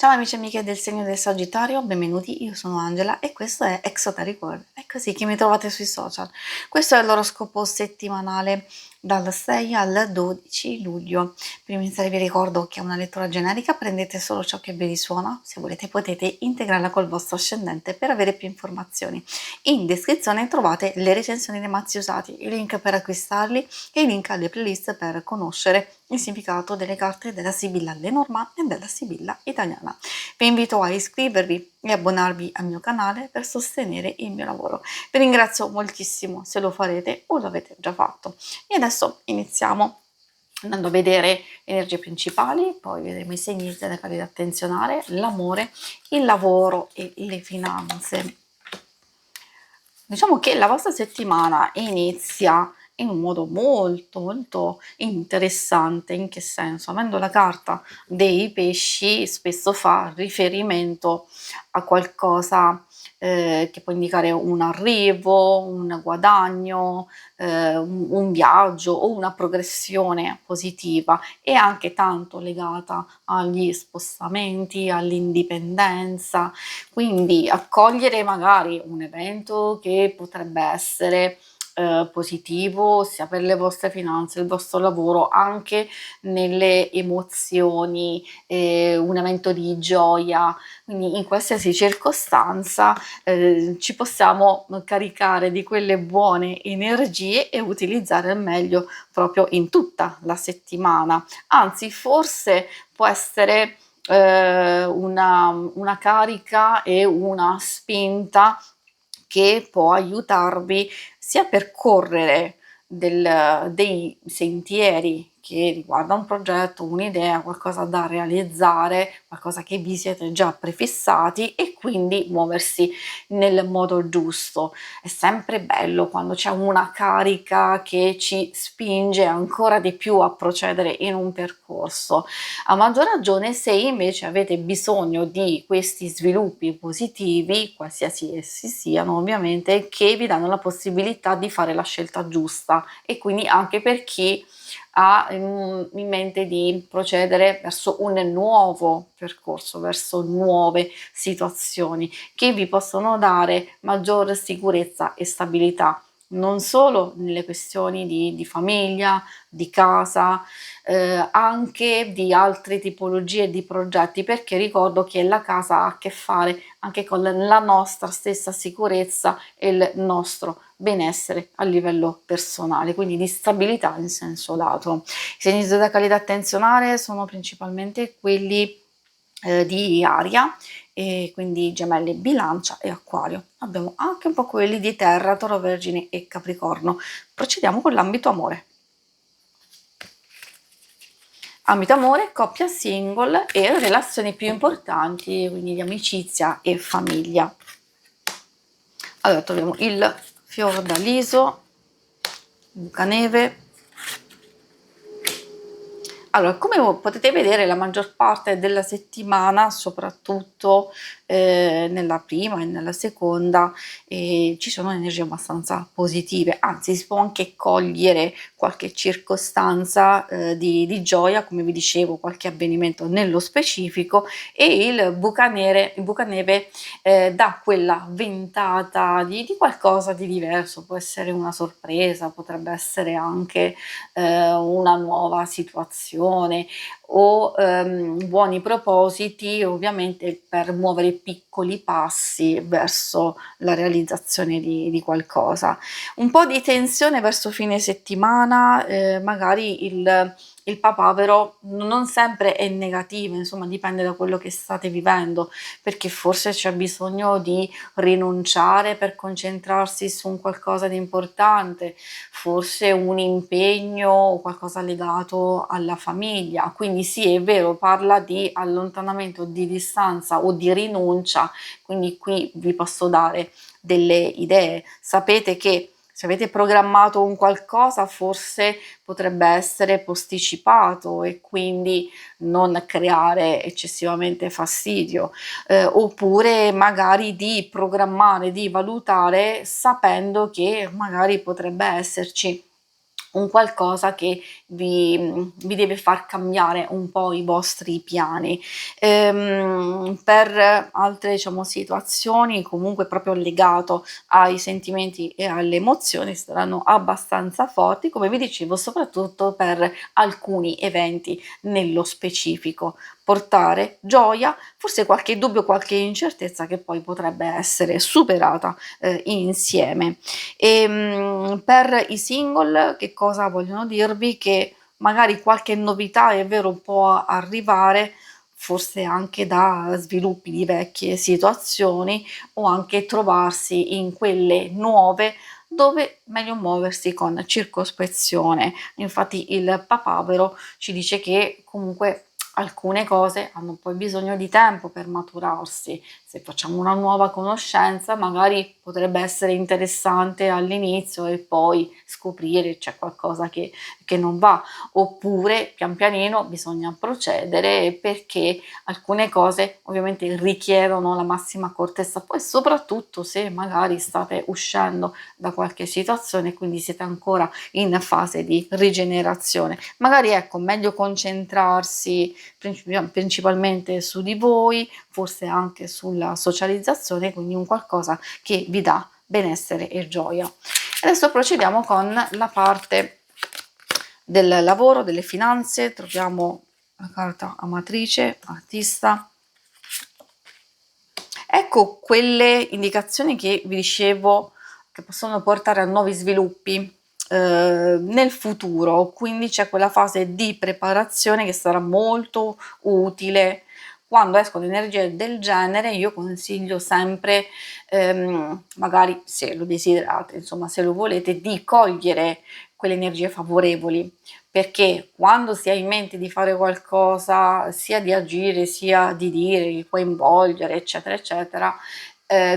Ciao amici e amiche del segno del Sagittario, benvenuti, io sono Angela e questo è Exoteric World, è così che mi trovate sui social. Questo è l'oroscopo settimanale dal 6 al 12 luglio. Prima di iniziare vi ricordo che è una lettura generica, prendete solo ciò che vi risuona, se volete potete integrarla col vostro ascendente per avere più informazioni. In descrizione trovate le recensioni dei mazzi usati, i link per acquistarli e i link alle playlist per conoscere il significato delle carte della Sibilla Lenormand e della Sibilla italiana. Vi invito a iscrivervi e abbonarvi al mio canale per sostenere il mio lavoro. Vi ringrazio moltissimo se lo farete o lo avete già fatto. E adesso iniziamo andando a vedere le energie principali, poi vedremo i segni zodiacali da attenzionare, l'amore, il lavoro e le finanze. Diciamo che la vostra settimana inizia in un modo molto interessante. In che senso? Avendo la carta dei pesci spesso fa riferimento a qualcosa che può indicare un arrivo, un guadagno, un viaggio o una progressione positiva, e anche tanto legata agli spostamenti, all'indipendenza. Quindi accogliere magari un evento che potrebbe essere positivo sia per le vostre finanze, il vostro lavoro, anche nelle emozioni, un evento di gioia. Quindi in qualsiasi circostanza ci possiamo caricare di quelle buone energie e utilizzare al meglio proprio in tutta la settimana. Anzi, forse può essere una carica e una spinta che può aiutarvi sia a percorrere dei sentieri che riguarda un progetto, un'idea, qualcosa da realizzare, qualcosa che vi siete già prefissati, e quindi muoversi nel modo giusto. È sempre bello quando c'è una carica che ci spinge ancora di più a procedere in un percorso. A maggior ragione se invece avete bisogno di questi sviluppi positivi, qualsiasi essi siano ovviamente, che vi danno la possibilità di fare la scelta giusta, e quindi anche per chi ha in mente di procedere verso un nuovo percorso, verso nuove situazioni che vi possono dare maggior sicurezza e stabilità, non solo nelle questioni di famiglia, di casa, anche di altre tipologie di progetti, perché ricordo che la casa ha a che fare anche con la nostra stessa sicurezza e il nostro benessere a livello personale, quindi di stabilità in senso lato. I segni zodiacali da attenzionare sono principalmente quelli di aria, e quindi Gemelli, Bilancia e Acquario. Abbiamo anche un po' quelli di Terra, Toro, Vergine e Capricorno. Procediamo con l'ambito amore. Ambito amore, coppia, single e relazioni più importanti, quindi di amicizia e famiglia. Allora troviamo il fiordaliso, Bucaneve. Allora, come potete vedere, la maggior parte della settimana, soprattutto nella prima e nella seconda, ci sono energie abbastanza positive, anzi si può anche cogliere qualche circostanza di gioia, come vi dicevo, qualche avvenimento nello specifico, e il bucaneve dà quella ventata di qualcosa di diverso. Può essere una sorpresa, potrebbe essere anche una nuova situazione o buoni propositi, ovviamente per muovere piccoli passi verso la realizzazione di qualcosa. Un po' di tensione verso fine settimana, magari il papavero non sempre è negativo, insomma dipende da quello che state vivendo, perché forse c'è bisogno di rinunciare per concentrarsi su un qualcosa di importante, forse un impegno o qualcosa legato alla famiglia. Quindi sì, è vero, parla di allontanamento, di distanza o di rinuncia, quindi qui vi posso dare delle idee. Sapete che se avete programmato un qualcosa, forse potrebbe essere posticipato e quindi non creare eccessivamente fastidio, oppure magari di programmare, di valutare sapendo che magari potrebbe esserci un qualcosa che vi deve far cambiare un po' i vostri piani. Per altre, diciamo, situazioni, comunque proprio legato ai sentimenti e alle emozioni, saranno abbastanza forti, come vi dicevo, soprattutto per alcuni eventi nello specifico. Portare gioia, forse qualche dubbio, qualche incertezza che poi potrebbe essere superata insieme. Per i single che cosa vogliono dirvi? Che magari qualche novità è vero può arrivare, forse anche da sviluppi di vecchie situazioni o anche trovarsi in quelle nuove dove meglio muoversi con circospezione. Infatti il papavero ci dice che comunque alcune cose hanno poi bisogno di tempo per maturarsi. Se facciamo una nuova conoscenza, magari potrebbe essere interessante all'inizio e poi scoprire c'è qualcosa che non va, oppure pian pianino bisogna procedere perché alcune cose ovviamente richiedono la massima accortezza, poi soprattutto se magari state uscendo da qualche situazione, quindi siete ancora in fase di rigenerazione. Magari ecco, meglio concentrarsi principalmente su di voi, forse anche sulla socializzazione, quindi un qualcosa che vi dà benessere e gioia. Adesso procediamo con la parte del lavoro, delle finanze. Troviamo la carta amatrice, artista. Ecco quelle indicazioni che vi dicevo che possono portare a nuovi sviluppi nel futuro, quindi c'è quella fase di preparazione che sarà molto utile. Quando escono energie del genere io consiglio sempre, magari se lo desiderate, insomma se lo volete, di cogliere quelle energie favorevoli, perché quando si ha in mente di fare qualcosa, sia di agire, sia di dire, di coinvolgere, eccetera, eccetera,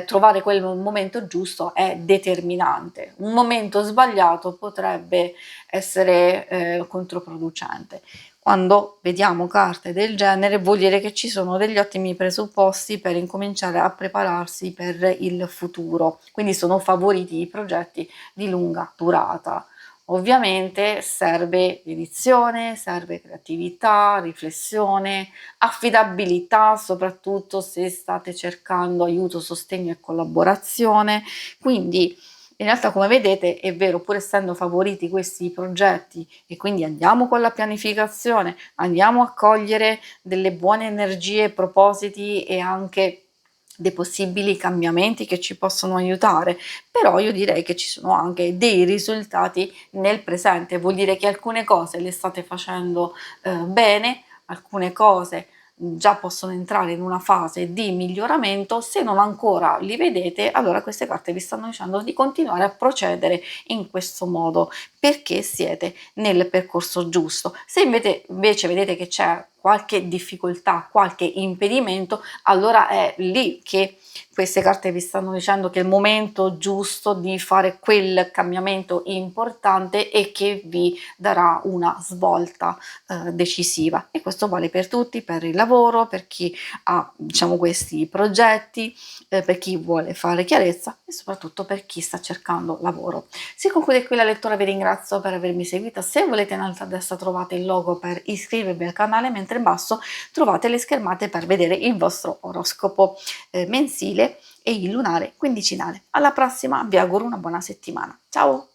trovare quel momento giusto è determinante. Un momento sbagliato potrebbe essere controproducente. Quando vediamo carte del genere vuol dire che ci sono degli ottimi presupposti per incominciare a prepararsi per il futuro, quindi sono favoriti i progetti di lunga durata. Ovviamente serve dedizione, serve creatività, riflessione, affidabilità, soprattutto se state cercando aiuto, sostegno e collaborazione. Quindi in realtà, come vedete, è vero, pur essendo favoriti questi progetti e quindi andiamo con la pianificazione, andiamo a cogliere delle buone energie, propositi e anche dei possibili cambiamenti che ci possono aiutare, però io direi che ci sono anche dei risultati nel presente, vuol dire che alcune cose le state facendo bene, alcune cose già possono entrare in una fase di miglioramento. Se non ancora li vedete, allora queste carte vi stanno dicendo di continuare a procedere in questo modo perché siete nel percorso giusto. Se invece vedete che c'è qualche difficoltà, qualche impedimento, allora è lì che queste carte vi stanno dicendo che è il momento giusto di fare quel cambiamento importante e che vi darà una svolta decisiva. E questo vale per tutti, per il lavoro, per chi ha, diciamo, questi progetti, per chi vuole fare chiarezza e soprattutto per chi sta cercando lavoro. Si conclude qui la lettura, vi ringrazio per avermi seguita. Se volete, in alto a destra trovate il logo per iscrivervi al canale, mentre in basso trovate le schermate per vedere il vostro oroscopo mensile e il lunare quindicinale. Alla prossima, vi auguro una buona settimana. Ciao!